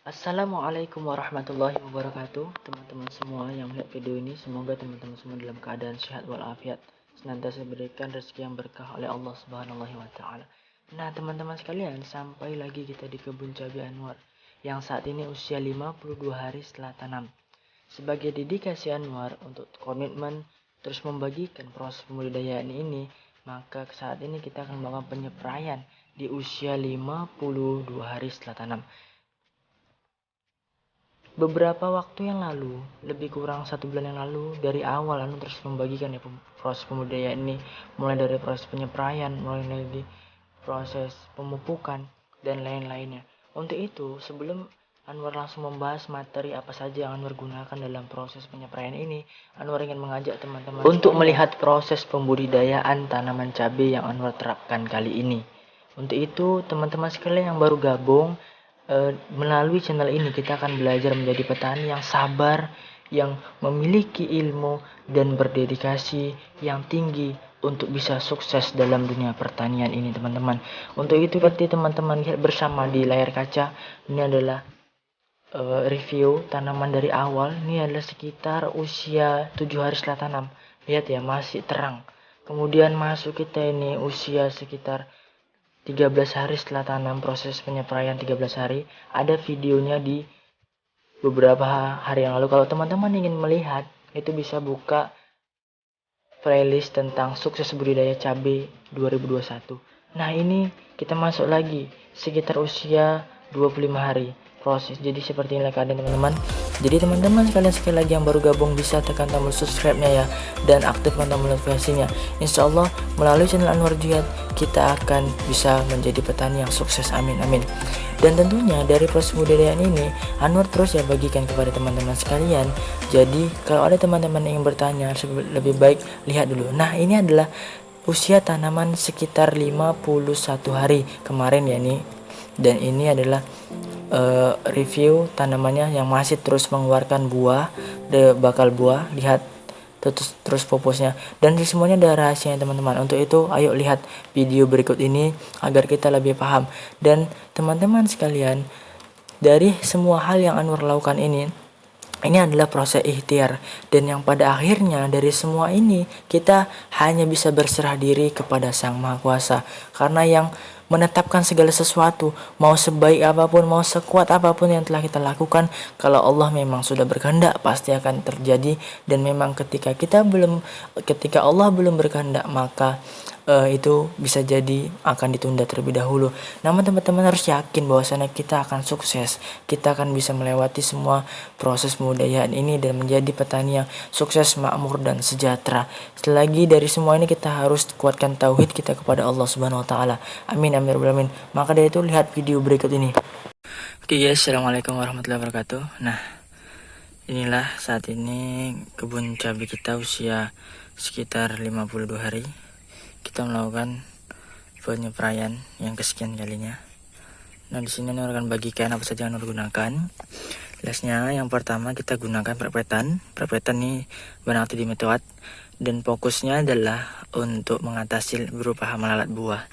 Assalamualaikum warahmatullahi wabarakatuh. Teman-teman semua yang melihat video ini, semoga teman-teman semua dalam keadaan sehat walafiat, senantiasa diberikan rezeki yang berkah oleh Allah Subhanahu wa taala. Nah, teman-teman sekalian, sampai lagi kita di kebun cabai Anwar yang saat ini usia 52 hari setelah tanam. Sebagai dedikasi Anwar untuk komitmen terus membagikan proses pembudidayaan ini, maka saat ini kita akan melakukan penyepraian di usia 52 hari setelah tanam. Beberapa waktu yang lalu, lebih kurang 1 bulan yang lalu, dari awal Anu terus membagikan ya proses pembudidayaan ini, mulai dari proses penyepraian, mulai dari proses pemupukan, dan lain-lainnya. Untuk itu, sebelum Anwar langsung membahas materi apa saja yang Anwar gunakan dalam proses penyepraian ini, Anwar ingin mengajak teman-teman untuk melihat proses pembudidayaan tanaman cabai yang Anwar terapkan kali ini. Untuk itu, teman-teman sekalian yang baru gabung, melalui channel ini kita akan belajar menjadi petani yang sabar, yang memiliki ilmu dan berdedikasi yang tinggi untuk bisa sukses dalam dunia pertanian ini, teman-teman. Untuk itu, seperti teman-teman lihat bersama di layar kaca, ini adalah review tanaman dari awal. Ini adalah sekitar usia 7 hari setelah tanam. Lihat ya, masih terang. Kemudian masuk kita ini usia sekitar 13 hari setelah tanam, proses penyepraian 13 hari. Ada videonya di beberapa hari yang lalu. Kalau teman-teman ingin melihat, itu bisa buka playlist tentang sukses budidaya cabai 2021. Nah, ini kita masuk lagi sekitar usia 25 hari proses. Jadi seperti inilah keadaan teman-teman. Jadi teman-teman sekalian, sekali lagi yang baru gabung bisa tekan tombol subscribe-nya ya, dan aktifkan tombol notifikasinya. Insya Allah melalui channel Anwar Jihad kita akan bisa menjadi petani yang sukses, amin amin. Dan tentunya dari proses budidayaan ini Anwar terus ya bagikan kepada teman-teman sekalian. Jadi kalau ada teman-teman yang ingin bertanya, lebih baik lihat dulu. Nah, ini adalah usia tanaman sekitar 51 hari kemarin ya nih. Dan ini adalah review tanamannya yang masih terus mengeluarkan buah, bakal buah. Lihat terus fokusnya, dan di semuanya ada rahasianya teman-teman. Untuk itu ayo lihat video berikut ini agar kita lebih paham. Dan teman-teman sekalian, dari semua hal yang Anwar lakukan ini adalah proses ikhtiar, dan yang pada akhirnya dari semua ini kita hanya bisa berserah diri kepada Sang Maha Kuasa, karena yang menetapkan segala sesuatu, mau sebaik apapun, mau sekuat apapun yang telah kita lakukan, kalau Allah memang sudah berkehendak pasti akan terjadi. Dan memang ketika Allah belum berkehendak, maka itu bisa jadi akan ditunda terlebih dahulu. Namun teman-teman harus yakin bahwasanya kita akan sukses, kita akan bisa melewati semua proses pembudidayaan ini dan menjadi petani yang sukses, makmur dan sejahtera. Selagi dari semua ini kita harus kuatkan tauhid kita kepada Allah Subhanahu wa taala. Amin amin amin. Maka dari itu lihat video berikut ini. Oke guys, assalamualaikum warahmatullahi wabarakatuh. Nah, inilah saat ini kebun cabai kita usia sekitar 52 hari. Kita melakukan penyepraian yang kesekian kalinya. Nah, di sini Nur akan bagikan apa saja yang Nur gunakan. Jelasnya, yang pertama kita gunakan prepetan. Prepetan ini berarti di metode, dan fokusnya adalah untuk mengatasi berupa hama lalat buah.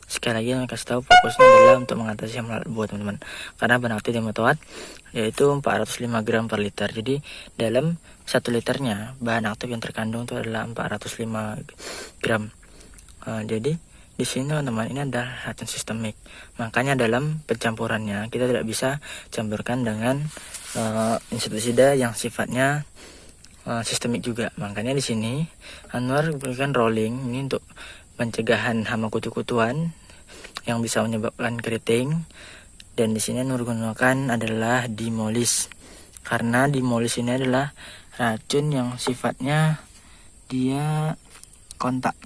Sekali lagi yang kasih tahu, fokusnya adalah untuk mengatasi hama lalat buah teman-teman. Karena berarti di metode yaitu 405 gram per liter. Jadi dalam 1 liternya bahan aktif yang terkandung itu adalah 405 gram. Jadi di sini teman-teman, ini adalah racun sistemik. Makanya dalam pencampurannya kita tidak bisa campurkan dengan insektisida yang sifatnya sistemik juga. Makanya di sini Anwar berikan rolling ini untuk pencegahan hama kutu-kutuan yang bisa menyebabkan keriting. Dan di sini Anwar gunakan adalah Dimolis, karena Dimolis ini adalah racun yang sifatnya dia kontak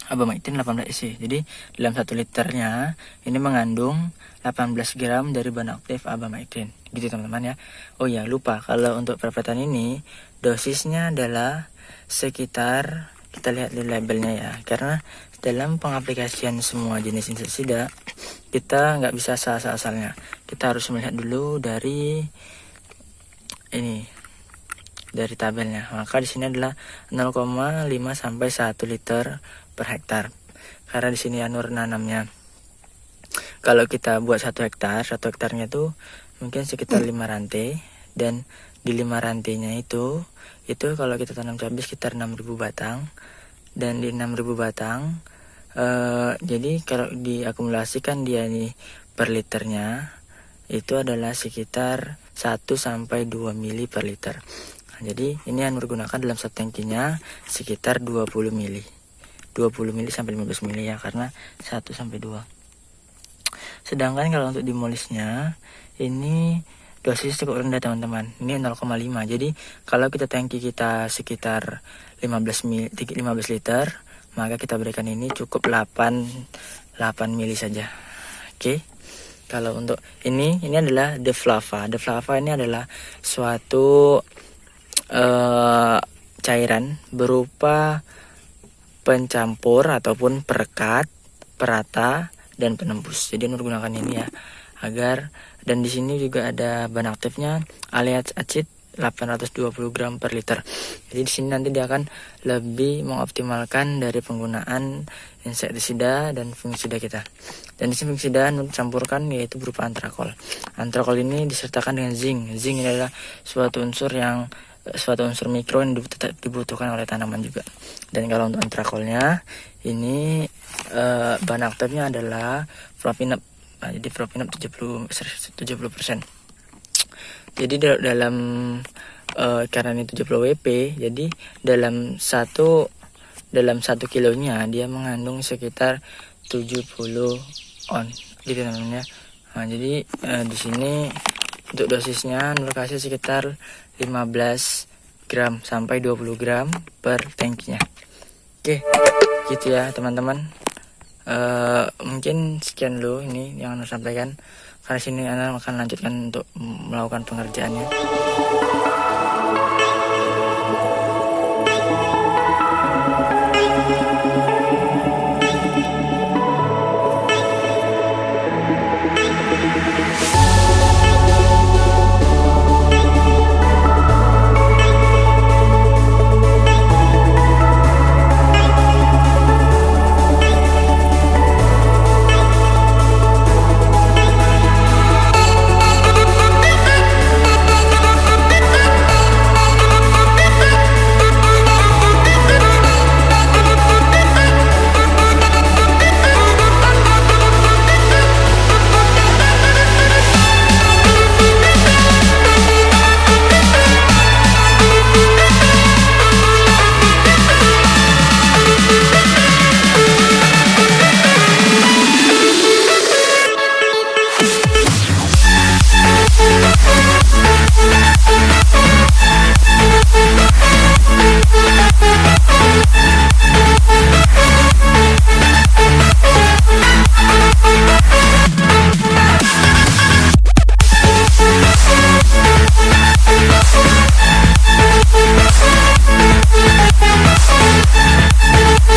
abamectin 18 EC. Jadi dalam 1 liternya ini mengandung 18 gram dari bahan aktif abamectin. Gitu teman-teman ya. Oh ya, lupa kalau untuk prepetan ini dosisnya adalah sekitar, kita lihat di labelnya ya. Karena dalam pengaplikasian semua jenis insektisida kita nggak bisa asal-asalnya. Kita harus melihat dulu dari ini, dari tabelnya. Maka di sini adalah 0,5 sampai 1 liter per hektar. Karena di sini Anwar nanamnya, kalau kita buat 1 hektarnya itu mungkin sekitar 5 rantai, dan di 5 rantainya itu kalau kita tanam cabai sekitar 6.000 batang, dan di 6.000 batang jadi kalau diakumulasikan dia nih per liternya itu adalah sekitar 1-2 mili per liter. Nah, jadi ini yang menggunakan dalam satu tangkinya sekitar 20 mili sampai 15 mili ya, karena 1-2. Sedangkan kalau untuk dimolisnya ini dosis cukup rendah teman-teman, ini 0,5. Jadi kalau kita tangki kita sekitar 15 liter, maka kita berikan ini cukup 8 mili saja. Oke. Kalau untuk ini adalah deflava. Deflava ini adalah suatu cairan berupa pencampur ataupun perekat, perata, dan penembus. Jadi menggunakan ini ya agar, dan di sini juga ada bahan aktifnya alias acid 820 gram per liter. Jadi di sini nanti dia akan lebih mengoptimalkan dari penggunaan insektisida dan fungisida kita. Dan di sini fungisida campurkan yaitu berupa antrakol. Antrakol ini disertakan dengan zinc. Zinc ini adalah suatu unsur mikro yang dibutuhkan oleh tanaman juga. Dan kalau untuk antrakolnya ini bahan aktifnya adalah propinap. Nah, jadi propinap 70%. Jadi dalam karena ini 70 WP, jadi dalam 1 kilonya dia mengandung sekitar 70 on gitu namanya. Nah, jadi di sini untuk dosisnya Nur kasih sekitar 15 gram sampai 20 gram per tanknya. Oke, gitu ya teman-teman. Mungkin sekian dulu ini yang Nur sampaikan. Karena sini Anda akan lanjutkan untuk melakukan pengerjaannya.